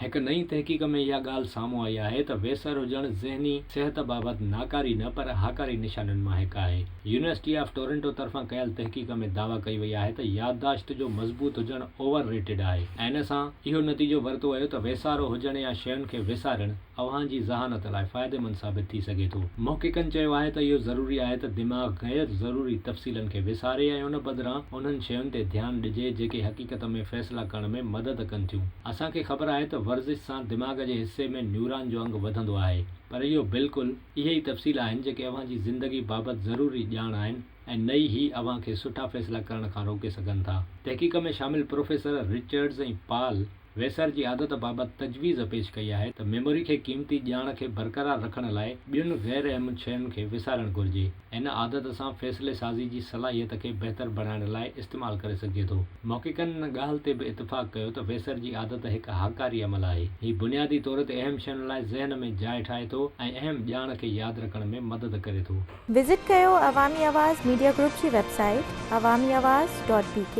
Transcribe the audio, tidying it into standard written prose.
एक नई तहक़ीक़ में यह ॻाल्हि साम्हूं आई आहे त वेसर हुजणु ज़हनी सिहत बाबति नाकारी न पर हाकारी निशाननि मां हिकु आहे। यूनिवर्सिटी ऑफ टोरंटो तरफ़ां कयल तहक़ीक़ में दावा कई वई आहे त याददाश्त जो मज़बूत हुजणु ओवर रेटेड आहे ऐं इन सां इहो नतीजो वरितो वियो त वेसारो हुजणु या शयुनि खे विसारणु अव्हां जी ज़हानत लाइ फ़ाइदेमंद साबित थी सघे थो। मुहक़िक़नि चयो आहे त इहो ज़रूरी आहे त दिमाग़ गैर ज़रूरी तफ़सीलनि खे विसारे ऐं उन बदिरां उन्हनि शयुनि ते ध्यानु ॾिजे जेके हक़ीक़त में फ़ैसिला करण में मदद कनि थियूं। असांखे ख़बर आहे त वर्ज़िश सां दिमाग़ जे हिस्से में न्यूरॉन जो अंग वधंदो आहे, पर इहो बिल्कुलु इहे ई तफ़सील आहिनि जेके अव्हां जी ज़िंदगी बाबति ज़रूरी ॼाण आहिनि ऐं नई ही अव्हां खे सुठा फ़ैसिला करण खां रोके सघनि था। तहक़ीक़ में शामिल प्रोफेसर रिचर्ड्स ऐं पॉल वेसर जी आदत बाबति तजवीज़ पेश कई आहे त मेमोरी खे क़ीमती ॼाण खे बरक़रार रखण लाइ ॿियुनि गैर अहम शयुनि खे विसारणु घुरिजे। इन आदत सां फ़ैसिले साज़ी जी सलाहियत खे बहितर बणाइण लाइ इस्तेमालु करे सघिजे थो। मुहक़िक़नि इन ॻाल्हि ते बि इतफ़ाक़ कयो त वेसर जी आदत हिकु हाकारी अमल आहे। हीउ बुनियादी तौर ते अहम शयुनि लाइ ज़हन में जाइ ठाहे थो ऐं अहम ॼाण खे यादि रखण में मदद करे थो। विज़िट कयो अवामी आवाज़ मीडिया ग्रुप जी वेबसाइट awamiawaz.pk